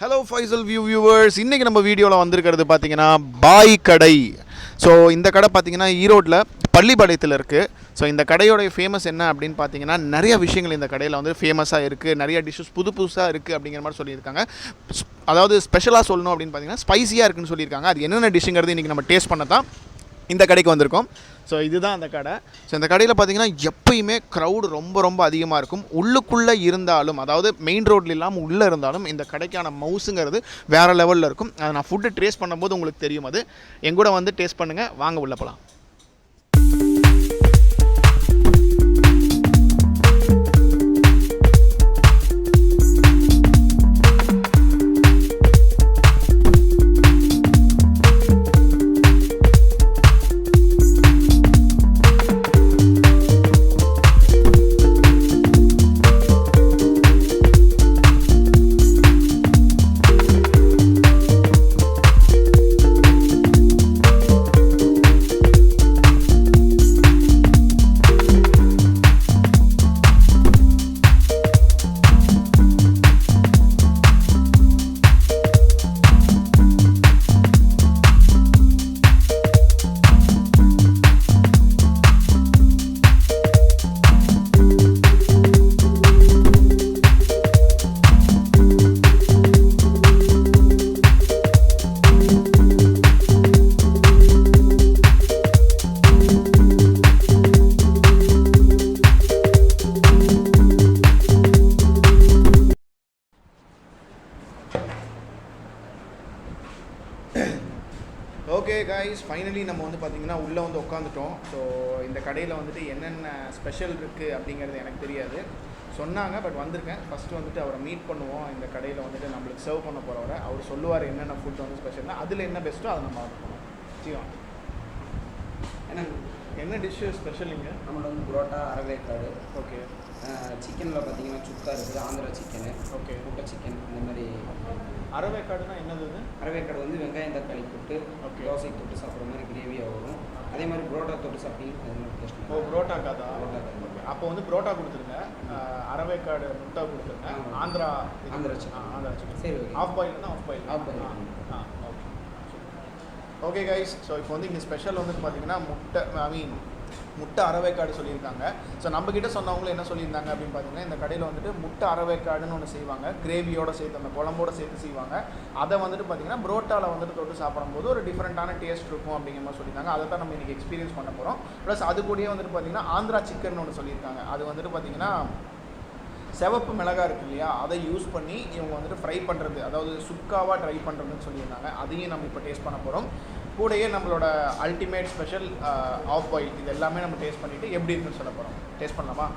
Hello Faisal viewers, இன்றைக்கி நம்ம வீடியோவில் வந்திருக்கிறது பார்த்தீங்கன்னா பாய் கடை. ஸோ இந்த கடை பார்த்தீங்கன்னா ஈரோட்டில் பள்ளிப்பாளையத்தில் இருக்குது. ஸோ இந்த கடையோடைய ஃபேமஸ் என்ன அப்படின்னு பார்த்தீங்கன்னா நிறைய விஷயங்கள் இந்த கடையில் வந்து ஃபேமஸாக இருக்குது. நிறைய டிஷ்ஷஸ் புதுசாக இருக்குது அப்படிங்கிற மாதிரி சொல்லியிருக்காங்க. அதாவது ஸ்பெஷலாக சொல்லணும் அப்படின்னு பார்த்தீங்கன்னா ஸ்பைசியாக இருக்குன்னு சொல்லியிருக்காங்க. அது என்னென்ன டிஷ்ஷுங்கிறது இன்றைக்கி நம்ம டேஸ்ட் பண்ண தான் இந்த கடைக்கு வந்திருக்கோம். ஸோ இதுதான் அந்த கடை. ஸோ இந்த கடையில் பார்த்தீங்கன்னா எப்பயுமே க்ரௌடு ரொம்ப அதிகமாக இருக்கும். உள்ளுக்குள்ளே இருந்தாலும், அதாவது மெயின் ரோட்டில் இல்லாமல் உள்ளே இருந்தாலும் இந்த கடைக்கான மவுஸுங்கிறது வேறு லெவலில் இருக்கும். அதை நான் ஃபுட்டு டேஸ்ட் பண்ணும்போது உங்களுக்கு தெரியும். அது எங்கூட வந்து டேஸ்ட் பண்ணுங்கள். வாங்க உள்ளே போகலாம். ஓகே காய்ஸ், ஃபைனலி நம்ம வந்து பார்த்திங்கன்னா உள்ளே வந்து உட்காந்துட்டோம். ஸோ இந்த கடையில் வந்துட்டு என்னென்ன ஸ்பெஷல் இருக்குது அப்படிங்கிறது எனக்கு தெரியாது, சொன்னாங்க. பட் வந்திருக்கேன். ஃபஸ்ட்டு வந்துட்டு அவரை மீட் பண்ணுவோம். இந்த கடையில் வந்துட்டு நம்மளுக்கு சர்வ் பண்ண போகிறவரை அவர் சொல்லுவார் என்னென்ன ஃபுட் வந்து ஸ்பெஷல்னா, அதில் என்ன பெஸ்ட்டோ அதை நம்ம ஆர்டர் பண்ணுவோம். ஜீவன், என்ன டிஷ்ஷு ஸ்பெஷல் இங்கே? நம்மளோட வந்து புரோட்டா, அரவேக்காடு. ஓகே. சிக்கனில் பார்த்தீங்கன்னா சுக்கா இருக்குது, ஆந்திரா சிக்கனு. ஓகே. முட்டை சிக்கன், இந்த மாதிரி. அரவேக்காடுனா என்னது? அரவேக்காடு வந்து வெங்காயம் தக்காளி போட்டு தோசைக்கு தொட்டு சாப்பிட்ற மாதிரி கிரேவியாக வரும். அதே மாதிரி புரோட்டா தொட்டு சாப்பிட்டீங்க அது மாதிரி டேஸ்ட். ஓ, புரோட்டாக்கா தான். ஓகே. அப்போ வந்து புரோட்டா கொடுத்துருங்க, அரவேக்காடு முட்டை கொடுத்துருங்க, ஆந்திரா சிக்கன். ஆந்திரா சிக்கன் சரி. Half boil half boil. Okay. Okay guys, so இப்போ வந்து இங்கே ஸ்பெஷல் வந்துட்டு பார்த்தீங்கன்னா முட்டை அரவேக்காடு சொல்லியிருக்காங்க. ஸோ நம்மக்கிட்ட சொன்னவங்களும் என்ன சொல்லியிருந்தாங்க அப்படின்னு பார்த்தீங்கன்னா, இந்த கடையில் வந்துட்டு முட்டை அரவேக்காடுன்னு ஒன்று செய்வாங்க, கிரேவியோட சேர்த்து அந்த குழம்போட சேர்த்து செய்வாங்க. அதை வந்துட்டு பார்த்தீங்கன்னா புரோட்டாவில் வந்துட்டு தொட்டு சாப்பிடும்போது ஒரு டிஃப்ரெண்ட்டான டேஸ்ட் இருக்கும் அப்படிங்கிற மாதிரி சொல்லியிருந்தாங்க. அதை தான் நம்ம இன்றைக்கி எக்ஸ்பீரியன்ஸ் பண்ண போகிறோம். ப்ளஸ் அது கூடயே வந்துட்டு பார்த்தீங்கன்னா ஆந்திரா சிக்கன் ஒன்று சொல்லியிருக்காங்க. அது வந்துட்டு பார்த்தீங்கன்னா சிவப்பு மிளகாய் இருக்குது இல்லையா, அதை யூஸ் பண்ணி இவங்க வந்துட்டு ஃப்ரை பண்ணுறது, அதாவது சுக்காவாக ட்ரை பண்ணுறதுன்னு சொல்லியிருந்தாங்க. அதையும் நம்ம இப்போ டேஸ்ட் பண்ண போகிறோம். கூடயே நம்மளோட அல்டிமேட் ஸ்பெஷல் ஆஃப் பாயில், இது எல்லாமே நம்ம டேஸ்ட் பண்ணிவிட்டு எப்படி இருக்குன்னு சொல்ல போகிறோம். டேஸ்ட் பண்ணலாமா?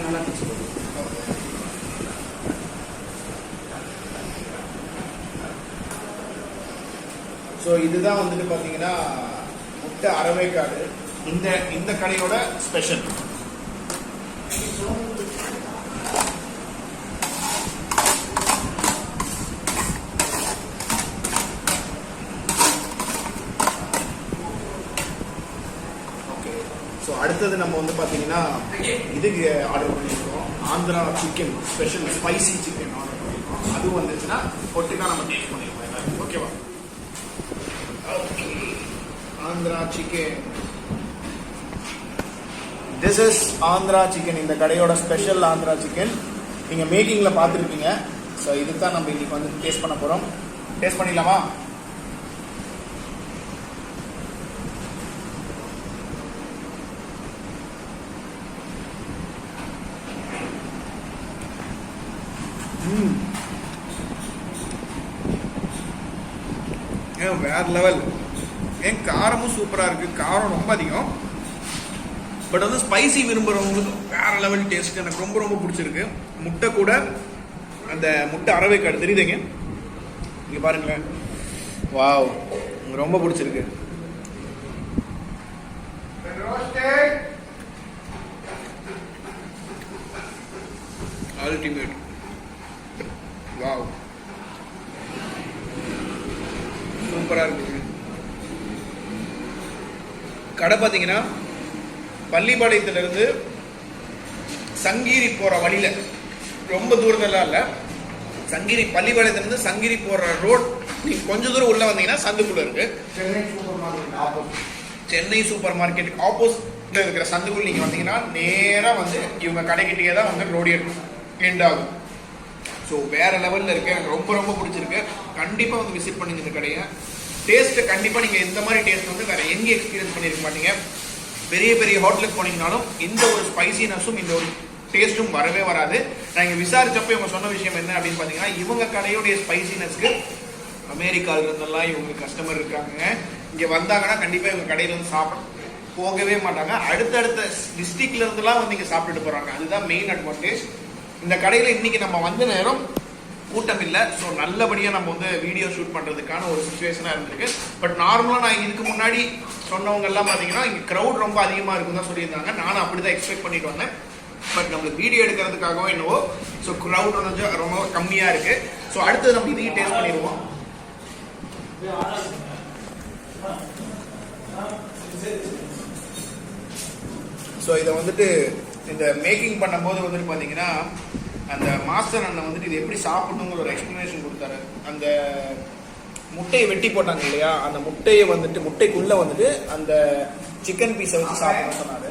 நல்லா ஸோ இதுதான் வந்துட்டு பார்த்தீங்கன்னா முட்டை அரவேக்காடு, இந்த கடையோட ஸ்பெஷல். ஓகே. ஸோ அடுத்தது நம்ம வந்து பார்த்தீங்கன்னா இதுக்கு ஆர்டர் பண்ணியிருக்கோம், Andhra chicken special spicy chicken order பண்ணியிருக்கோம். அது வந்துச்சுன்னா ஒட்டுக்கா நம்ம டேஸ்ட் பண்ணியிருக்கோம். ஓகேவா? Okay. Andhra chicken, this is Andhra chicken. இந்த கடையோட ஸ்பெஷல் ஆந்திரா சிக்கன் நீங்கள் மேக்கிங்கில் பார்த்துருப்பீங்க. ஸோ இதுக்கு தான் நம்ம இன்னைக்கு வந்து டேஸ்ட் பண்ண போகிறோம். டேஸ்ட் பண்ணிடலாமா? வேற லெவல். ஏன் காரமும் சூப்பராக இருக்குது, காரம் ரொம்ப அதிகம். பட் வந்து ஸ்பைசி விரும்புகிறவங்களுக்கு வேற லெவல் டேஸ்ட் எனக்கு ரொம்ப பிடிச்சிருக்கு. முட்டை கூட அந்த முட்டை அரவேக்காடு தெரியுதுங்க, இங்கே பாருங்களேன். வாவ், எனக்கு ரொம்ப பிடிச்சிருக்கு. அல்டிமேட். வாவ். சூப்பராக இருக்குது. கடை பார்த்தீங்கன்னா பள்ளிப்பாளையத்திலிருந்து சங்ககிரி போகிற வழியில், ரொம்ப தூரத்தெல்லாம் இல்லை, சங்ககிரி பள்ளிப்பாளையத்திலிருந்து சங்ககிரி போகிற ரோட் நீங்கள் கொஞ்சம் தூரம் உள்ளே வந்தீங்கன்னா சந்துக்குள்ளே இருக்குது. சென்னை சூப்பர் மார்க்கெட்டுக்கு ஆப்போசிட்டில் இருக்கிற சந்துக்குள்ள நீங்கள் வந்தீங்கன்னா நேராக வந்து இவங்க கடைக்கிட்டே தான் வந்து ரோடு எண்ட் ஆகும். ஸோ வேறு லெவலில் இருக்குது. எனக்கு ரொம்ப ரொம்ப பிடிச்சிருக்கு. கண்டிப்பாக வந்து விசிட் பண்ணுங்க இந்த கடையை. டேஸ்ட்டு கண்டிப்பாக நீங்கள் இந்த மாதிரி டேஸ்ட் வந்து வேறு எங்கேயும் எக்ஸ்பீரியன்ஸ் பண்ணியிருக்க மாட்டீங்க. பெரிய பெரிய ஹோட்டலுக்கு போனீங்கனாலும் இந்த ஒரு ஸ்பைசினஸும் இந்த ஒரு டேஸ்ட்டும் வரவே வராது. நான் இங்கே விசாரிச்சப்போ இவங்க சொன்ன விஷயம் என்ன அப்படின்னு பார்த்தீங்கன்னா, இவங்க கடையுடைய ஸ்பைசினஸ்க்கு அமெரிக்காவிலிருந்தெல்லாம் இவங்க கஸ்டமர் இருக்காங்க. இங்கே வந்தாங்கன்னா கண்டிப்பாக இவங்க கடையில் வந்து சாப்பிட போகவே மாட்டாங்க. அடுத்தடுத்த டிஸ்ட்ரிக்ட்ல இருந்துலாம் வந்து இங்கே சாப்பிட்டுட்டு போகிறாங்க. அதுதான் மெயின் அட்வான்டேஜ். இந்த கடையில் இன்னைக்கு நம்ம வந்த நேரம் கூட்டம் இல்லை. ஸோ நல்லபடியாக நம்ம வந்து வீடியோ ஷூட் பண்ணுறதுக்கான ஒரு சுச்சுவேஷனாக இருந்திருக்கு. பட் நார்மலாக நான் இதுக்கு முன்னாடி சொன்னவங்க எல்லாம் பார்த்தீங்கன்னா இங்கே க்ரௌட் ரொம்ப அதிகமாக இருக்குன்னு தான் சொல்லியிருந்தாங்க. நானும் அப்படி தான் எக்ஸ்பெக்ட் பண்ணிட்டு வந்தேன். பட் நம்மளுக்கு வீடியோ எடுக்கிறதுக்காகவும் என்னவோ ஸோ க்ரௌட் வந்து ரொம்ப கம்மியாக இருக்குது. ஸோ அடுத்தது நம்ம இதையும் டேஸ்ட் பண்ணிடுவோம். ஸோ இதை வந்துட்டு இந்த மேக்கிங் பண்ணும்போது வந்துட்டு பார்த்தீங்கன்னா அந்த மாஸ்டர் அண்ணன் வந்துட்டு இது எப்படி சாப்பிடணுங்கிற ஒரு எக்ஸ்பிளனேஷன் கொடுத்தாரு. அந்த முட்டையை வெட்டி போட்டாங்க இல்லையா, அந்த முட்டையை வந்துட்டு முட்டைக்குள்ளே வந்துட்டு அந்த சிக்கன் பீஸை வச்சு சாப்பிடணும்னு சொன்னார்.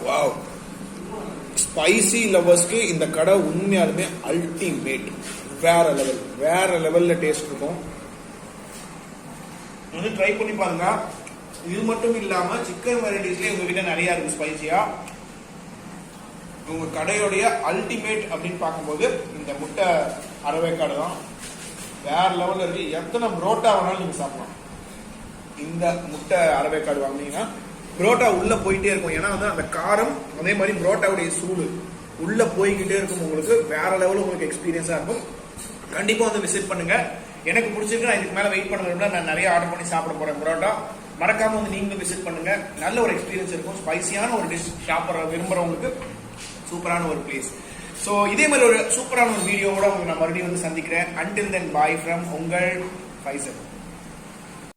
வாவ், ஸ்பைசி லவர்ஸ்க்கு இந்த கடை உண்மையாலுமே அல்டிமேட். வேற லெவலில் டேஸ்ட் இருக்கும். வந்து ட்ரை பண்ணி பாருங்க. இது மட்டும் இல்லாம சிக்கன் வெரைட்டிஸ்ல உங்ககிட்ட நிறைய இருக்கு ஸ்பைசியா. உங்க கடையோடைய அல்டிமேட் அப்படின்னு பார்க்கும்போது இந்த முட்டை அரவேக்காடு தான் வேற லெவல்ல இருக்கு. எத்தனை புரோட்டா வேணாலும் நீங்க சாப்பிடலாம். இந்த முட்டை அரவேக்காடு வாங்கினீங்கன்னா புரோட்டா உள்ள போயிட்டே இருக்கும். ஏன்னா வந்து அந்த காரம் அதே மாதிரி புரோட்டாவுடைய சூடு உள்ள போய்கிட்டே இருக்கும். உங்களுக்கு வேற லெவலில் உங்களுக்கு எக்ஸ்பீரியன்ஸா இருக்கும். கண்டிப்பா வந்து விசிட் பண்ணுங்க. எனக்கு பிடிச்சிருக்கு. நான் இதுக்கு மேலே வெயிட் பண்ண நான் நிறைய ஆர்டர் பண்ணி சாப்பிட போறேன் புரோட்டா. மறக்காம வந்து நீங்களும் விசிட் பண்ணுங்க. நல்ல ஒரு எக்ஸ்பீரியன்ஸ் இருக்கும். ஸ்பைசியான ஒரு டிஷ் சாப்பிட்ற விரும்புறவங்களுக்கு சூப்பரான ஒரு பிளேஸ். ஸோ இதே மாதிரி ஒரு சூப்பரான ஒரு வீடியோவோட உங்களுக்கு நான் மறுபடியும் வந்து சந்திக்கிறேன். அன்டில் தென் பாய் ஃப்ரம் உங்கள் ஃபைசல்.